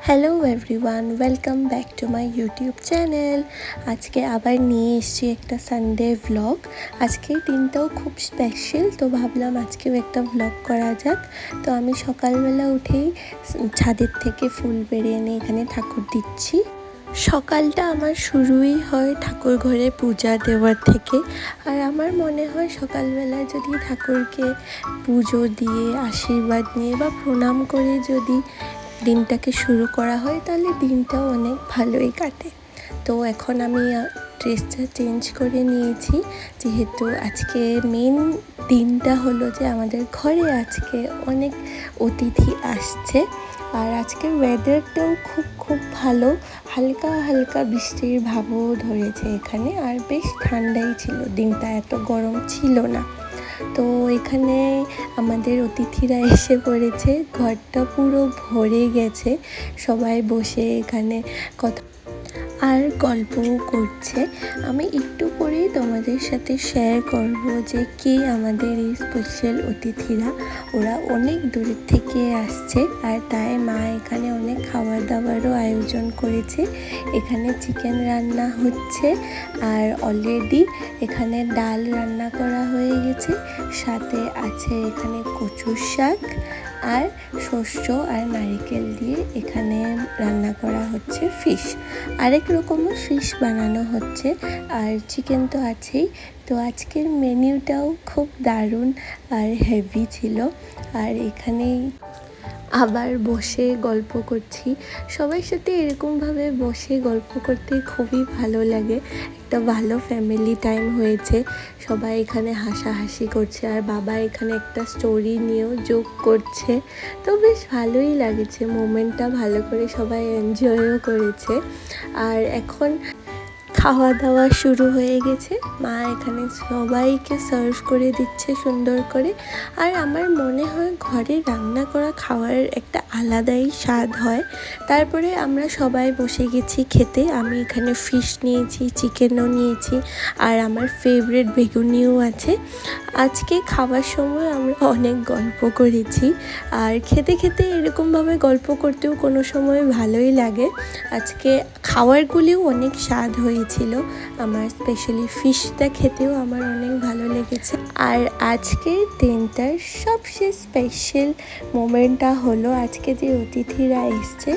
Hello everyone, welcome back to my YouTube channel. আজকে আবার নিয়ে এসেছি একটা সানডে ভ্লগ। আজকের দিনটাও খুব স্পেশাল, তো ভাবলাম আজকেও একটা ভ্লগ করা যাক। তো আমি সকালবেলা উঠেই ছাদের থেকে ফুল বেরিয়ে এনে এখানে ঠাকুর দিচ্ছি। সকালটা আমার শুরুই হয় ঠাকুর ঘরে পূজা দেওয়ার থেকে। আর আমার মনে হয় সকালবেলায় যদি ঠাকুরকে পুজো দিয়ে আশীর্বাদ নিয়ে বা প্রণাম করে যদি দিনটাকে শুরু করা হয় তাহলে দিনটাও অনেক ভালোই কাটে। তো এখন আমি ড্রেসটা চেঞ্জ করে নিয়েছি, যেহেতু আজকে মেন দিনটা হলো যে আমাদের ঘরে আজকে অনেক অতিথি আসছে। আর আজকের ওয়েদারটাও খুব ভালো, হালকা হালকা বৃষ্টির ভাবও ধরেছে এখানে। আর বেশ ঠান্ডাই ছিল, দিনটা এত গরম ছিল না। তো এখানে আমাদের অতিথিরা এসে পড়েছে, ঘরটা পুরো ভরে গেছে, সবাই বসে এখানে কথা আর গল্পও করছে। আমি একটু পরেই তোমাদের সাথে শেয়ার করব যে কে আমাদের এই স্পেশাল অতিথিরা। ওরা অনেক দূরের থেকে আসছে, আর তাই মা এখানে অনেক খাবার দাবারও আয়োজন করেছে। এখানে চিকেন রান্না হচ্ছে, আর অলরেডি এখানে ডাল রান্না করা হয়ে গেছে। সাথে আছে এখানে কচুর শাক আর শস্য আর নারকেল দিয়ে এখানে রান্না করা হচ্ছে ফিশ। আরেক রকমও ফিশ বানানো হচ্ছে, আর চিকেন তো আছেই। তো আজকের মেনিউটাও খুব দারুণ আর হেভি ছিল। আর এখানেই আবার বসে গল্প করছি সবার সাথে। এরকমভাবে বসে গল্প করতে খুবই ভালো লাগে, একটা ভালো ফ্যামিলি টাইম হয়েছে। সবাই এখানে হাসাহাসি করছে, আর বাবা এখানে একটা স্টোরি নিয়েও যোগ করছে। তো বেশ ভালোই লাগেছে, মোমেন্টটা ভালো করে সবাই এনজয়ও করেছে। আর এখন খাওয়া দাওয়া শুরু হয়ে গেছে, মা এখানে সবাইকে সার্ভ করে দিচ্ছে সুন্দর করে। আর আমার মনে হয় ঘরে রান্না করা খাওয়ার একটা আলাদাই স্বাদ হয়। তারপরে আমরা সবাই বসে গেছি খেতে। আমি এখানে ফিশ নিয়েছি, চিকেনও নিয়েছি, আর আমার ফেভারিট বেগুনিও আছে। আজকে খাওয়ার সময় আমরা অনেক গল্প করেছি, আর খেতে খেতে এরকমভাবে গল্প করতেও কোনো সময় ভালোই লাগে। আজকে খাবারগুলিও অনেক স্বাদ হয়েছিল, আমার স্পেশালি ফিশটা খেতেও আমার অনেক ভালো লেগেছে। আর আজকের দিনটার সবচেয়ে স্পেশাল মোমেন্টটা হলো আজকে যে অতিথিরা এসছে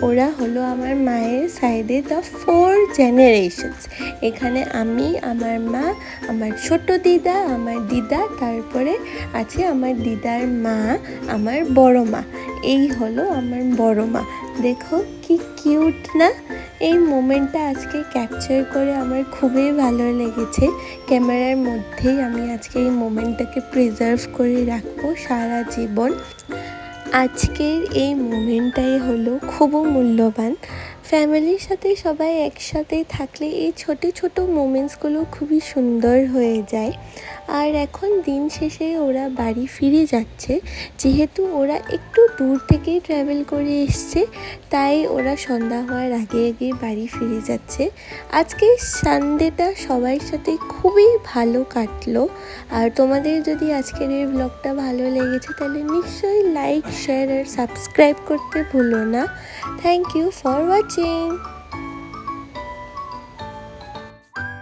ওরা হলো আমার মায়ের সাইডে দ্য 4 জেনারেশনস। এখানে আমি, আমার মা, আমার ছোট দিদা, আমার দিদা, তারপরে আছে আমার দিদার মা, আমার বড় মা। এই হলো আমার বড় মা। দেখো কি কিউট না? এই মোমেন্টটা আজকে ক্যাপচার করে আমার খুবই ভালো লেগেছে। ক্যামেরার মধ্যেই আমি আজকে এই মোমেন্টটাকে প্রিজার্ভ করে রাখবো সারা জীবন। আজকের এই মোমেন্টটাই হলো খুবই মূল্যবান। ফ্যামিলির সাথে সবাই একসাথে থাকলে এই ছোট ছোট মোমেন্টসগুলো খুবই সুন্দর হয়ে যায়। আর এখন দিন শেষে ওরা বাড়ি ফিরে যাচ্ছে, যেহেতু ওরা একটু দূর থেকেই ট্র্যাভেল করে এসছে, তাই ওরা সন্ধ্যা হওয়ার আগে আগে বাড়ি ফিরে যাচ্ছে। আজকে সানডেটা সবার সাথে খুবই ভালো কাটলো। আর তোমাদের যদি আজকের এই ব্লগটা ভালো লেগেছে তাহলে নিশ্চয়ই লাইক, শেয়ার আর সাবস্ক্রাইব করতে ভুলো না। Thank you for watching.